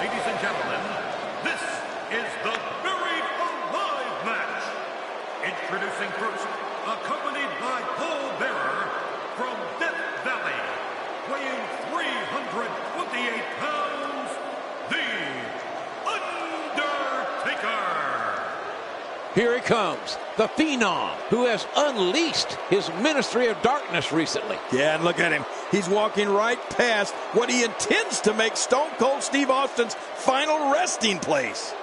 Ladies and gentlemen, this is the Buried Alive match. Introducing first, accompanied by Paul Bearer from Death Valley, weighing 328 pounds, The Undertaker. Here he comes, the Phenom, who has unleashed his Ministry of Darkness recently. Yeah, and look at him. He's walking right past what he intends to make Stone Cold Steve Austin's final resting place.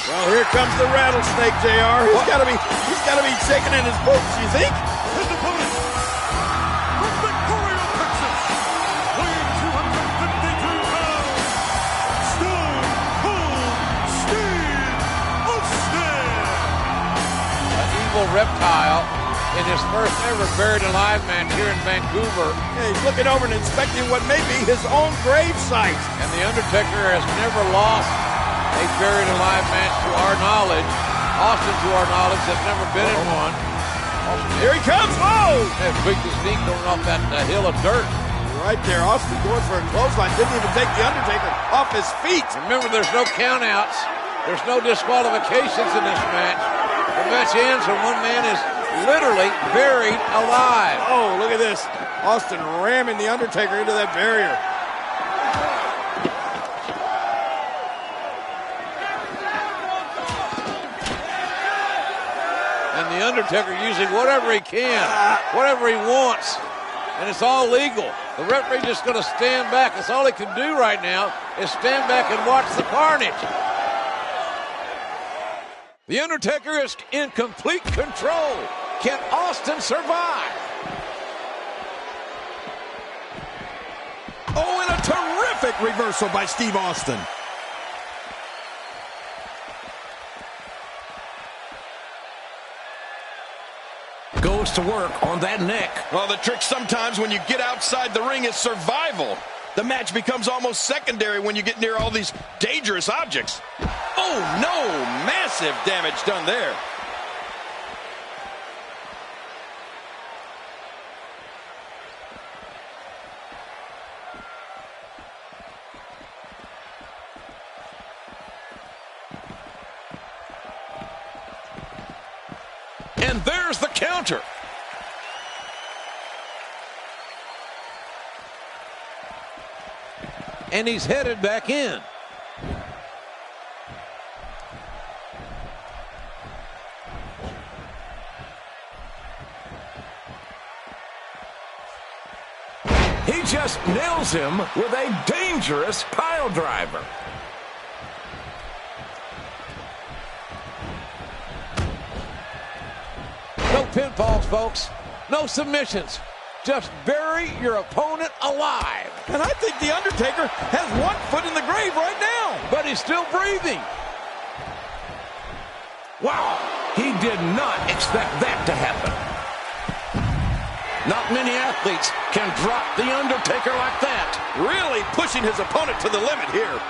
Well, here comes the rattlesnake, JR. He's got to be shaking in his boots, you think? His opponent, from Victoria, Texas, weighing 252 pounds, Stone Cold Steve Austin. An evil reptile in his first ever Buried Alive match here in Vancouver. Yeah, he's looking over and inspecting what may be his own grave site. And The Undertaker has never lost a Buried Alive match to our knowledge. Austin, to our knowledge, has never been in one. Here he comes. Whoa! Has beat his knee going off that hill of dirt. Right there, Austin going for a clothesline. Didn't even take The Undertaker off his feet. Remember, there's no countouts. There's no disqualifications in this match. The match ends when one man is literally buried alive. Oh, look at this. Austin ramming The Undertaker into that barrier. And The Undertaker using whatever he can, whatever he wants. And it's all legal. The referee just going to stand back. That's all he can do right now is stand back and watch the carnage. The Undertaker is in complete control. Can Austin survive? Oh, and a terrific reversal by Steve Austin. Goes to work on that neck. Well, the trick sometimes when you get outside the ring is survival. The match becomes almost secondary when you get near all these dangerous objects. Oh, no! Massive damage done there. And there's the counter. And he's headed back in. He just nails him with a dangerous pile driver. No pinfalls, folks. No submissions. Just bury your opponent alive. And I think The Undertaker has one foot in the grave right now. But he's still breathing. Wow, he did not expect that to happen. Not many athletes can drop The Undertaker like that. Really pushing his opponent to the limit here.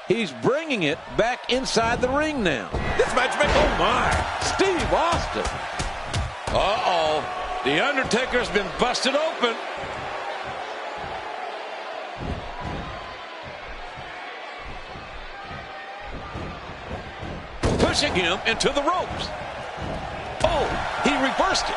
He's bringing it back inside the ring now. This match may... Oh, my. Steve Austin. Uh-oh. The Undertaker's been busted open. Pushing him into the ropes. Oh, he reversed it.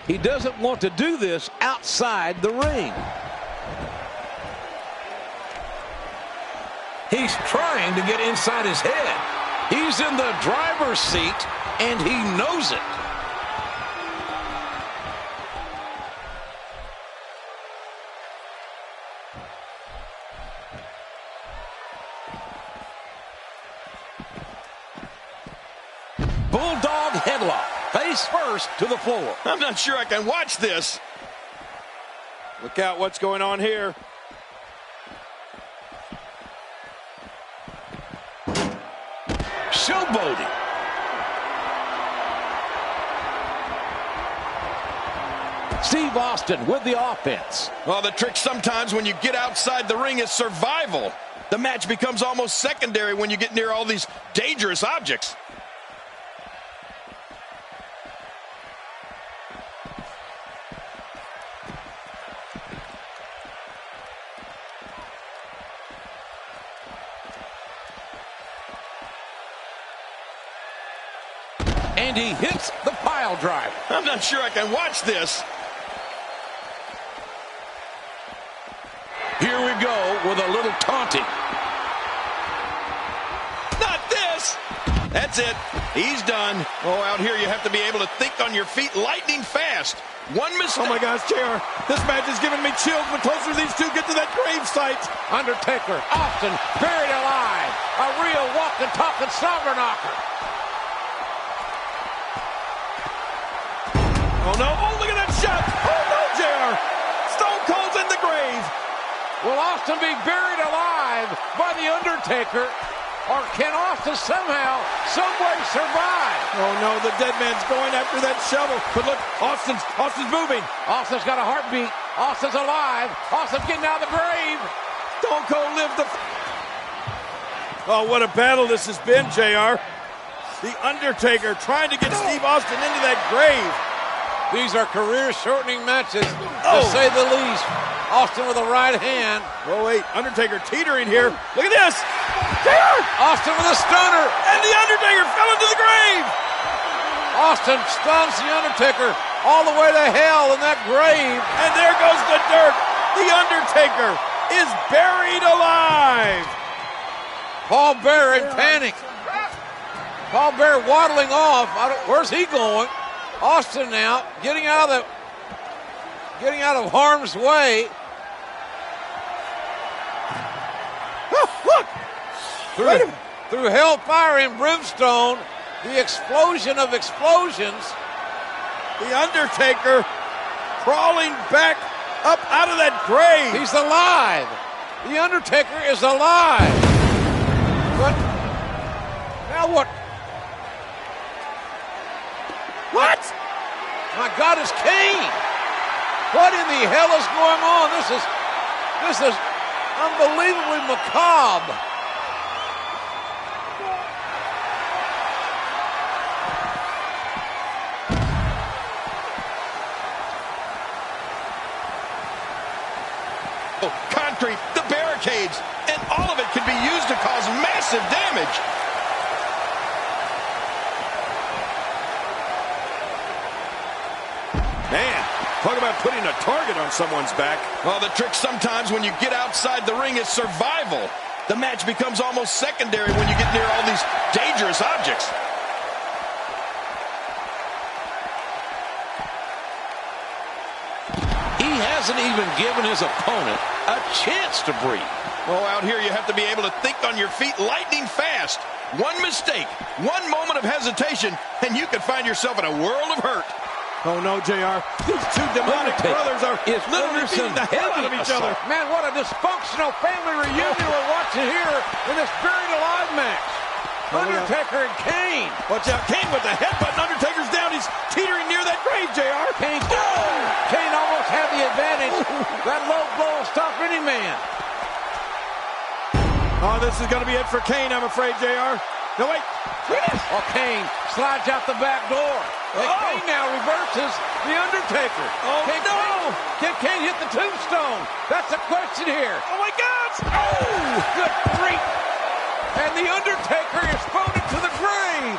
He doesn't want to do this outside the ring. He's trying to get inside his head. He's in the driver's seat, and he knows it. Bulldog headlock. Face first to the floor. I'm not sure I can watch this. Look out what's going on here. Showboating. Steve Austin with the offense. Well, the trick sometimes when you get outside the ring is survival. The match becomes almost secondary when you get near all these dangerous objects. And he hits the pile driver. I'm not sure I can watch this. Here we go with a little taunting. Not this. That's it. He's done. Oh, out here you have to be able to think on your feet lightning fast. One mistake. Oh my gosh, JR. This match is giving me chills the closer these two get to that grave site. Undertaker, Austin, buried alive. A real walking, talking slobber knocker. Oh no, oh look at that shot. Oh no, JR. Stone Cold's in the grave. Will Austin be buried alive by The Undertaker? Or can Austin somehow, someway survive? Oh no, the dead man's going after that shovel. But look, Austin's moving. Austin's got a heartbeat. Austin's alive. Austin's getting out of the grave. Stone Cold lived the... Oh, what a battle this has been, JR. The Undertaker trying to get Steve Austin into that grave. These are career-shortening matches, to say the least. Austin with a right hand. Oh, wait, Undertaker teetering here. Look at this. JR! Austin with a stunner. And the Undertaker fell into the grave. Austin stuns the Undertaker all the way to hell in that grave. And there goes the dirt. The Undertaker is buried alive. Paul Bearer in panic. Paul Bearer waddling off. Where's he going? Austin now getting out of harm's way. Look! Through hellfire and brimstone, the explosion of explosions. The Undertaker crawling back up out of that grave. He's alive. The Undertaker is alive. But now what? What? My God, it's Kane. What in the hell is going on? This is unbelievably macabre. Concrete, the barricades, and all of it can be used to cause massive damage. Man, talk about putting a target on someone's back. Well, the trick sometimes when you get outside the ring is survival. The match becomes almost secondary when you get near all these dangerous objects. He hasn't even given his opponent a chance to breathe. Oh, out here you have to be able to think on your feet lightning fast. One mistake, one moment of hesitation, and you could find yourself in a world of hurt. Oh no, JR. These two demonic brothers are literally beating the hell out of each other. Man, what a dysfunctional family reunion we're watching here in this buried alive match. Undertaker and Kane. Watch out, Kane with the headbutt. Undertaker's down. He's teetering near that grave, JR. Kane Kane almost had the advantage. That low blow will stop any man. Oh, this is going to be it for Kane, I'm afraid, JR. No, wait. Oh, Kane slides out the back door. And Kane now reverses the Undertaker. Oh, Can Kane hit the tombstone? That's the question here. Oh, my gosh. Oh, good grief. And the Undertaker is thrown into the grave.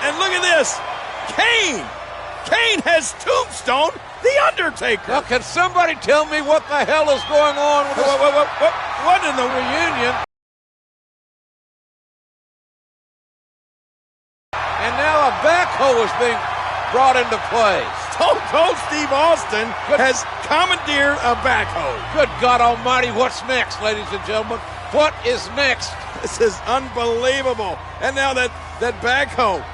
And look at this. Kane has tombstone the Undertaker. Now, can somebody tell me what the hell is going on with this? What in the Reunion? And now a backhoe is being brought into play. Stone Cold Steve Austin has commandeered a backhoe. Good God Almighty, what's next, ladies and gentlemen? What is next? This is unbelievable. And now that backhoe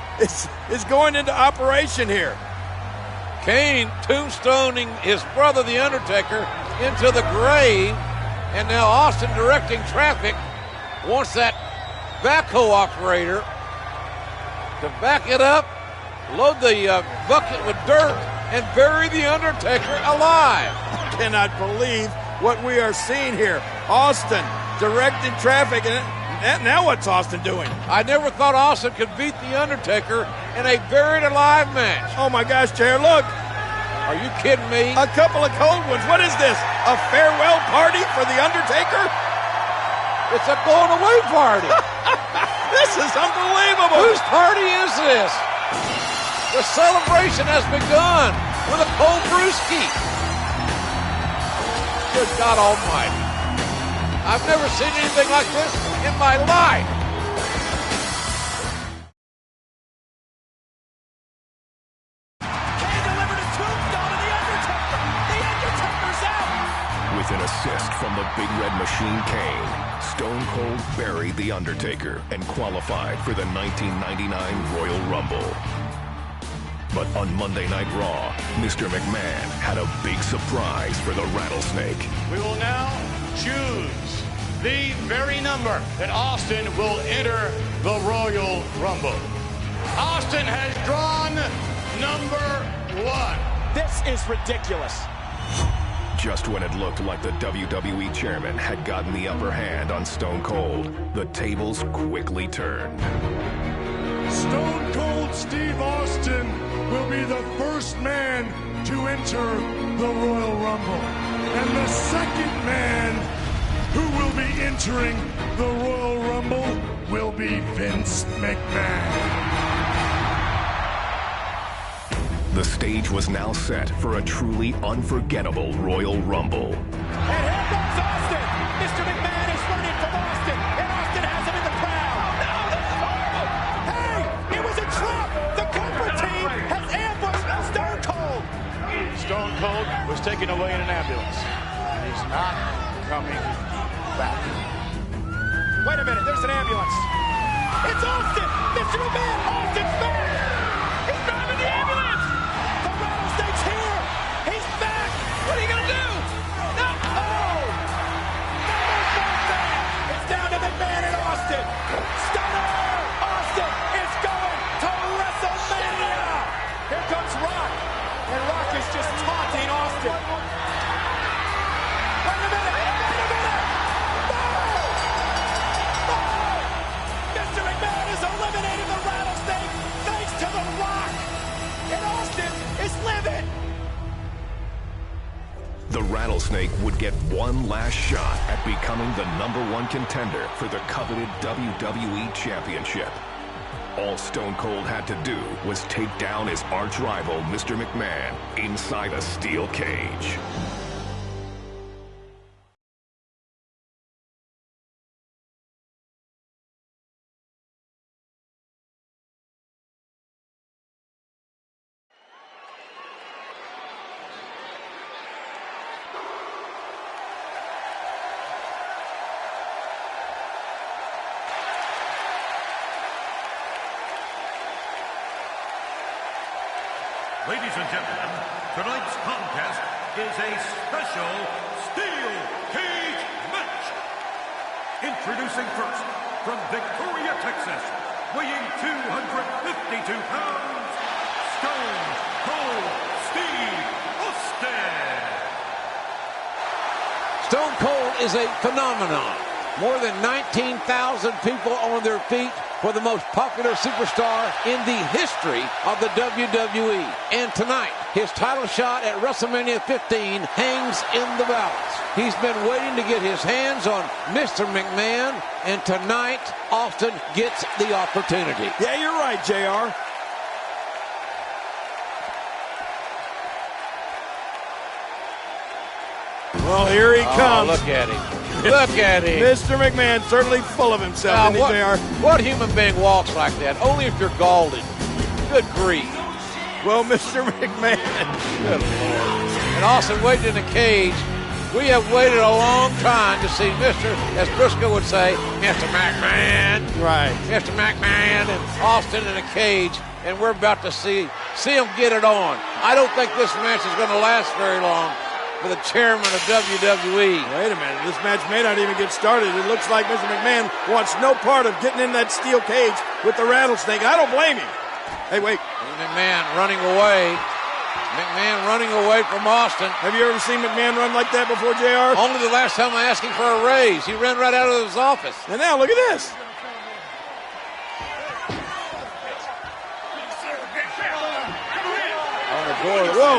is going into operation here. Kane tombstoning his brother, the Undertaker, into the grave. And now Austin directing traffic wants that backhoe operator to back it up, load the bucket with dirt, and bury the Undertaker alive. I cannot believe what we are seeing here. Austin directing traffic, and now what's Austin doing? I never thought Austin could beat the Undertaker in a buried alive match. Oh my gosh, Chair, look. Are you kidding me? A couple of cold ones. What is this? A farewell party for the Undertaker? It's a going away party. This is unbelievable. Whose party is this? The celebration has begun with a cold brewski. Good God Almighty. I've never seen anything like this in my life. Kane delivered a tombstone to the Undertaker. The Undertaker's out. With an assist from the Big Red Machine Kane, Stone Cold buried The Undertaker and qualified for the 1999 Royal Rumble. But on Monday Night Raw, Mr. McMahon had a big surprise for the Rattlesnake. We will now choose the very number that Austin will enter the Royal Rumble. Austin has drawn number 1. This is ridiculous. Just when it looked like the WWE chairman had gotten the upper hand on Stone Cold, the tables quickly turned. Stone Cold Steve Austin will be the first man to enter the Royal Rumble. And the second man who will be entering the Royal Rumble will be Vince McMahon. The stage was now set for a truly unforgettable Royal Rumble. And here comes Austin. Mr. McMahon is running from Austin. And Austin has him in the crowd. Oh, no, this is horrible. Hey, it was a trap. The corporate team has ambushed Stone Cold. Stone Cold was taken away in an ambulance. He's not coming back. Wait a minute, there's an ambulance. It's Austin. Mr. McMahon, Austin's back. He's driving the ambulance. The Rattlesnake's here. He's back. What are you going to do? No. Oh. It's down to McMahon and Austin. Stunner. Austin is going to WrestleMania. Here comes Rock. And Rock is just taunting Austin. Wait a minute. Mr. McMahon is eliminating the Rattlesnake thanks to The Rock. And Austin is livid. The Rattlesnake would get one last shot at becoming the #1 contender for the coveted WWE Championship. All Stone Cold had to do was take down his arch-rival, Mr. McMahon, inside a steel cage. Ladies and gentlemen, tonight's contest is a special steel cage match. Introducing first, from Victoria, Texas, weighing 252 pounds, Stone Cold Steve Stone Cold is a phenomenon. More than 19,000 people on their feet for the most popular superstar in the history of the WWE. And tonight, his title shot at WrestleMania 15 hangs in the balance. He's been waiting to get his hands on Mr. McMahon, and tonight, Austin gets the opportunity. Yeah, you're right, JR. Well, here he comes. Look at him. Look at him. Mr. McMahon certainly full of himself, isn't he, JR? What human being walks like that? Only if you're Galded. Good grief. Well, Mr. McMahon. Good Lord. And Austin waiting in the cage. We have waited a long time to see Mr., as Briscoe would say, Mr. McMahon. Right. Mr. McMahon and Austin in a cage, and we're about to see him get it on. I don't think this match is going to last very long for the chairman of WWE. Wait a minute. This match may not even get started. It looks like Mr. McMahon wants no part of getting in that steel cage with the rattlesnake. I don't blame him. Hey, wait. McMahon running away. McMahon running away from Austin. Have you ever seen McMahon run like that before, JR? Only the last time I asked him for a raise. He ran right out of his office. And now, look at this.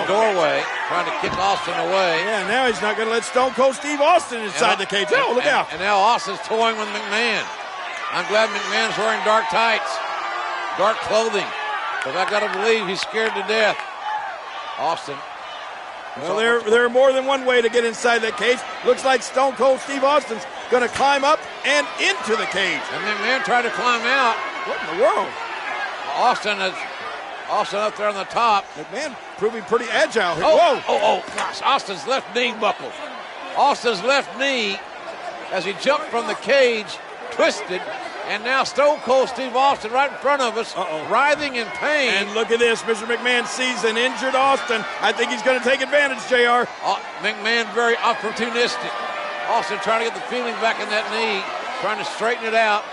Doorway, trying to kick Austin away. Yeah, now he's not going to let Stone Cold Steve Austin inside the cage. Oh, look out. And now Austin's toying with McMahon. I'm glad McMahon's wearing dark tights, dark clothing, because I got to believe he's scared to death. Austin. Well, there are more than one way to get inside that cage. Looks like Stone Cold Steve Austin's going to climb up and into the cage. And McMahon tried to climb out. What in the world? Austin up there on the top. McMahon proving pretty agile here. Oh, gosh. Austin's left knee buckled. Austin's left knee, as he jumped from the cage, twisted. And now Stone Cold Steve Austin right in front of us, writhing in pain. And look at this. Mr. McMahon sees an injured Austin. I think he's going to take advantage, JR. McMahon very opportunistic. Austin trying to get the feeling back in that knee, trying to straighten it out.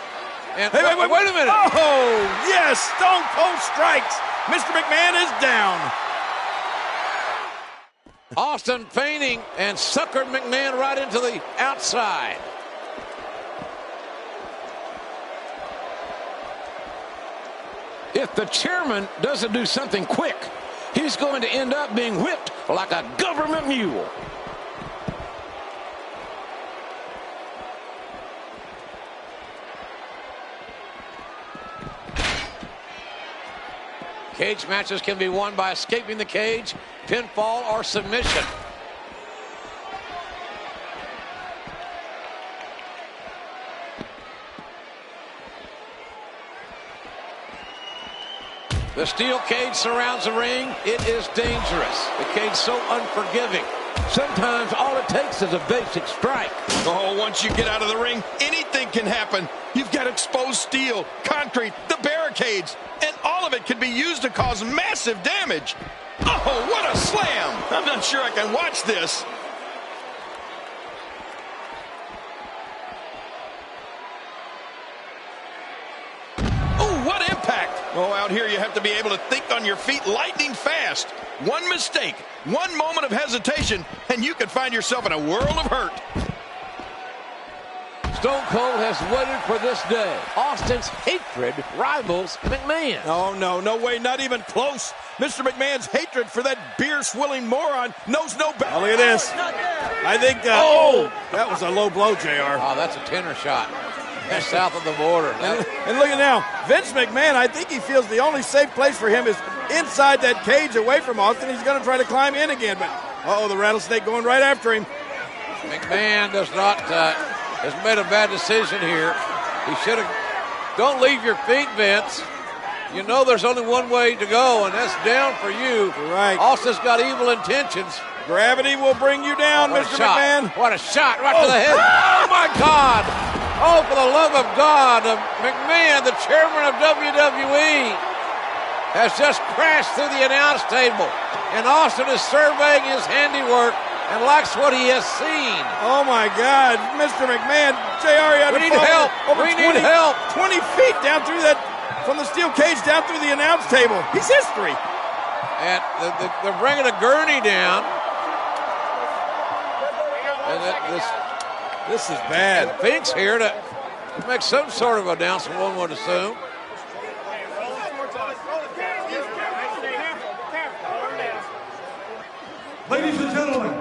And wait a minute. Oh, yes. Stone Cold strikes. Mr. McMahon is down. Austin feigning and suckered McMahon right into the outside. If the chairman doesn't do something quick, he's going to end up being whipped like a government mule. Cage matches can be won by escaping the cage, pinfall, or submission. The steel cage surrounds the ring. It is dangerous. The cage so unforgiving. Sometimes all it takes is a basic strike. Oh, once you get out of the ring, anything can happen. You've got exposed steel, concrete, the barricades, and all of it can be used to cause massive damage. Oh, what a slam! I'm not sure I can watch this. Oh, what impact! Oh, out here you have to be able to think on your feet lightning fast. One mistake, one moment of hesitation, and you could find yourself in a world of hurt. Stone Cold has waited for this day. Austin's hatred rivals McMahon. Oh, no way, not even close. Mr. McMahon's hatred for that beer-swilling moron knows no better. Oh, look at this. I think, that was a low blow, JR. Oh, that's a tenor shot. That's south of the border. And look at now, Vince McMahon, I think he feels the only safe place for him is inside that cage away from Austin. He's going to try to climb in again, but, the rattlesnake going right after him. McMahon does not... has made a bad decision here. He should have... Don't leave your feet, Vince. You know there's only one way to go, and that's down for you. Right. Austin's got evil intentions. Gravity will bring you down, Mr. McMahon. What a shot right to the head. Oh, my God. Oh, for the love of God. McMahon, the chairman of WWE, has just crashed through the announce table. And Austin is surveying his handiwork and likes what he has seen. Oh, my God. Mr. McMahon, JR, we need help. We need help. 20 feet down through that, from the steel cage down through the announce table. He's history. And they're bringing a gurney down. This is bad. Fink's here to make some sort of announcement, one would assume. Ladies and gentlemen,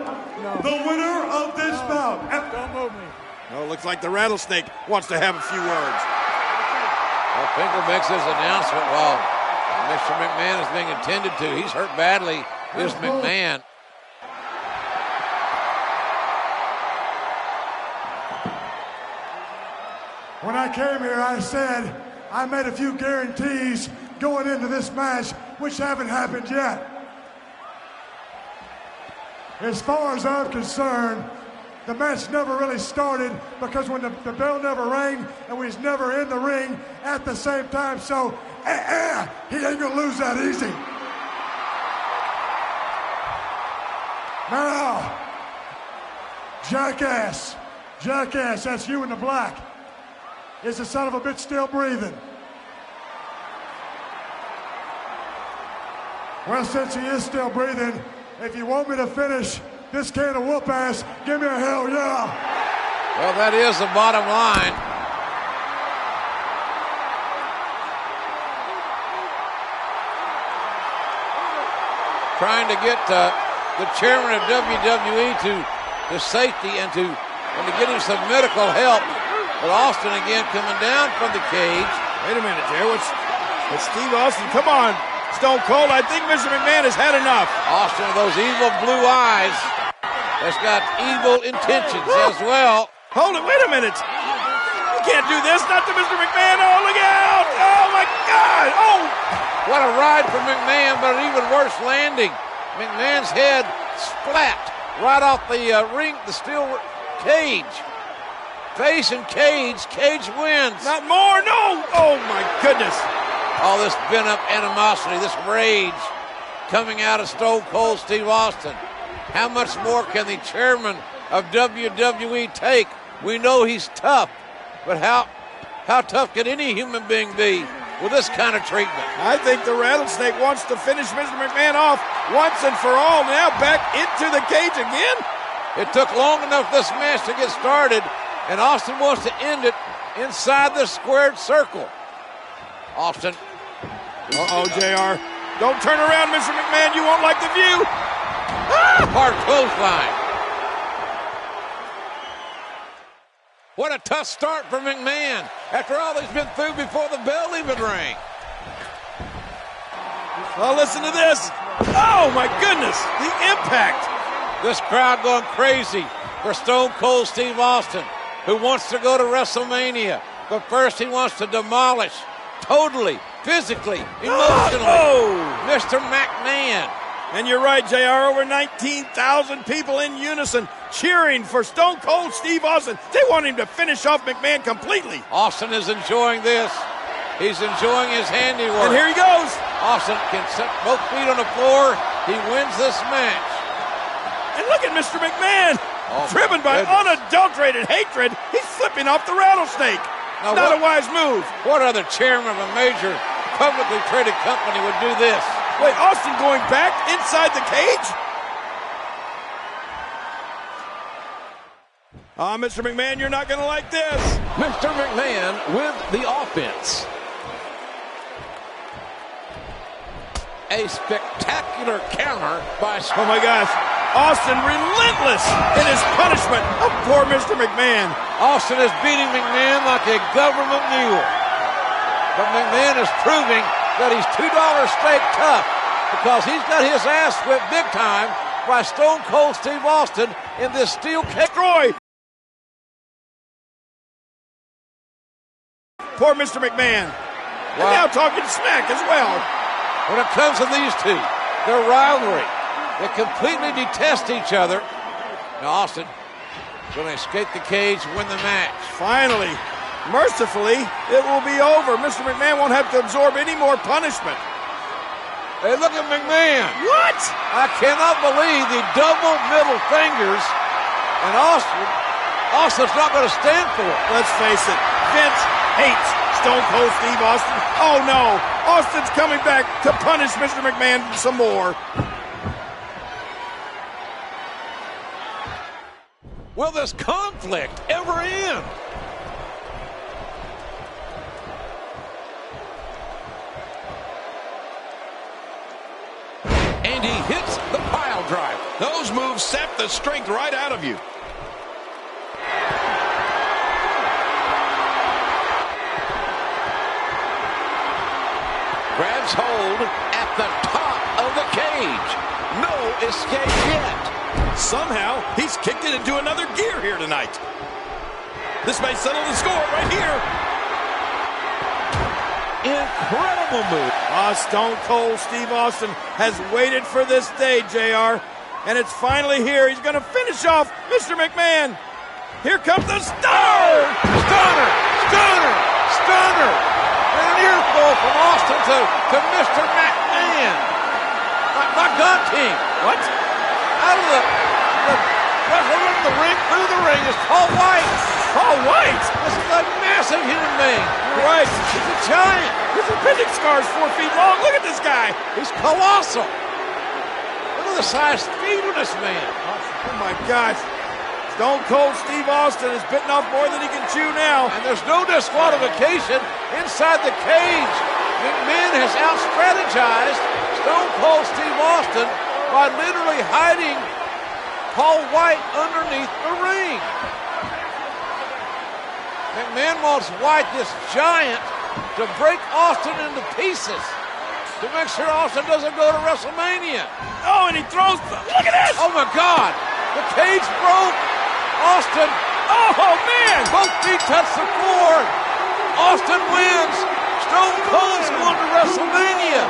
the winner of this bout. Don't move me. Oh, looks like the Rattlesnake wants to have a few words. Well, Finkel makes his announcement while Mr. McMahon is being attended to. He's hurt badly, is McMahon. When I came here, I said I made a few guarantees going into this match, which haven't happened yet. As far as I'm concerned, the match never really started because when the bell never rang and we was never in the ring at the same time, so he ain't gonna lose that easy. Now, jackass, that's you in the black. Is the son of a bitch still breathing? Well, since he is still breathing, if you want me to finish this can of whoop ass, give me a hell yeah. Well, that is the bottom line. Trying to get the chairman of WWE to safety and to get him some medical help. But Austin again coming down from the cage. Wait a minute, Jerry. It's Steve Austin. Come on, Stone Cold. I think Mr. McMahon has had enough. Austin with those evil blue eyes has got evil intentions as well. Hold it. Wait a minute. You can't do this. Not to Mr. McMahon. Oh, look out. Oh, my God. Oh. What a ride for McMahon, but an even worse landing. McMahon's head splat right off the ring, the steel cage. Face and cage. Cage wins. Not more. No. Oh, my goodness. All this pent-up animosity, this rage coming out of Stone Cold Steve Austin. How much more can the chairman of WWE take? We know he's tough, but how tough can any human being be with this kind of treatment? I think the Rattlesnake wants to finish Mr. McMahon off once and for all. Now back into the cage again. It took long enough this match to get started, and Austin wants to end it inside the squared circle. Austin. Uh-oh, JR. Don't turn around, Mr. McMahon. You won't like the view. Hard clothesline. What a tough start for McMahon after all he's been through before the bell even rang. Well, listen to this. Oh, my goodness. The impact. This crowd going crazy for Stone Cold Steve Austin, who wants to go to WrestleMania. But first he wants to demolish totally, physically, emotionally, Mr. McMahon. And you're right, JR. Over 19,000 people in unison cheering for Stone Cold Steve Austin. They want him to finish off McMahon completely. Austin is enjoying this. He's enjoying his handiwork. And here he goes. Austin can set both feet on the floor. He wins this match. And look at Mr. McMahon. Driven by unadulterated hatred, he's flipping off the Rattlesnake. Now Not a wise move. What other chairman of a major publicly traded company would do this? Wait, Austin going back inside the cage? Mr. McMahon, you're not going to like this. Mr. McMahon with the offense. A spectacular counter by... Oh, my gosh. Austin relentless in his punishment of poor Mr. McMahon. Austin is beating McMahon like a government mule. But McMahon is proving that he's $2 steak tough because he's got his ass whipped big time by Stone Cold Steve Austin in this steel cage. Troy. Poor Mr. McMahon. And now talking smack as well. When it comes to these two, their rivalry, they completely detest each other. Now Austin going to escape the cage, win the match. Finally, mercifully, it will be over. Mr. McMahon won't have to absorb any more punishment. Hey, look at McMahon. What? I cannot believe the double middle fingers, and Austin's not going to stand for it. Let's face it, Vince hates Stone Cold Steve Austin. Oh no, Austin's coming back to punish Mr. McMahon some more. Will this conflict ever end? And he hits the pile driver. Those moves sap the strength right out of you. Grabs hold at the top of the cage. No escape yet. Somehow, he's kicked it into another gear here tonight. This may settle the score right here. Incredible move. Stone Cold Steve Austin has waited for this day, JR. And it's finally here. He's going to finish off Mr. McMahon. Here comes the stunner! Stunner! Stunner! Stunner! And an earful from Austin to Mr. McMahon. My gun team. What? Out of the wrestler in the ring, through the ring is Paul White. Paul White! This is a massive human being. You're right. He's a giant. His appendix scar is 4 feet long. Look at this guy. He's colossal. Look at the size speed of this man. Oh my gosh. Stone Cold Steve Austin is bitten off more than he can chew now. And there's no disqualification inside the cage. McMahon has out-strategized Stone Cold Steve Austin by literally hiding Paul White underneath the ring. McMahon wants White, this giant, to break Austin into pieces to make sure Austin doesn't go to WrestleMania. Oh, and he throws. Look at this! Oh, my God. The cage broke. Austin. Oh, man! Both feet touch the floor. Austin wins. Stone Cold's going to WrestleMania.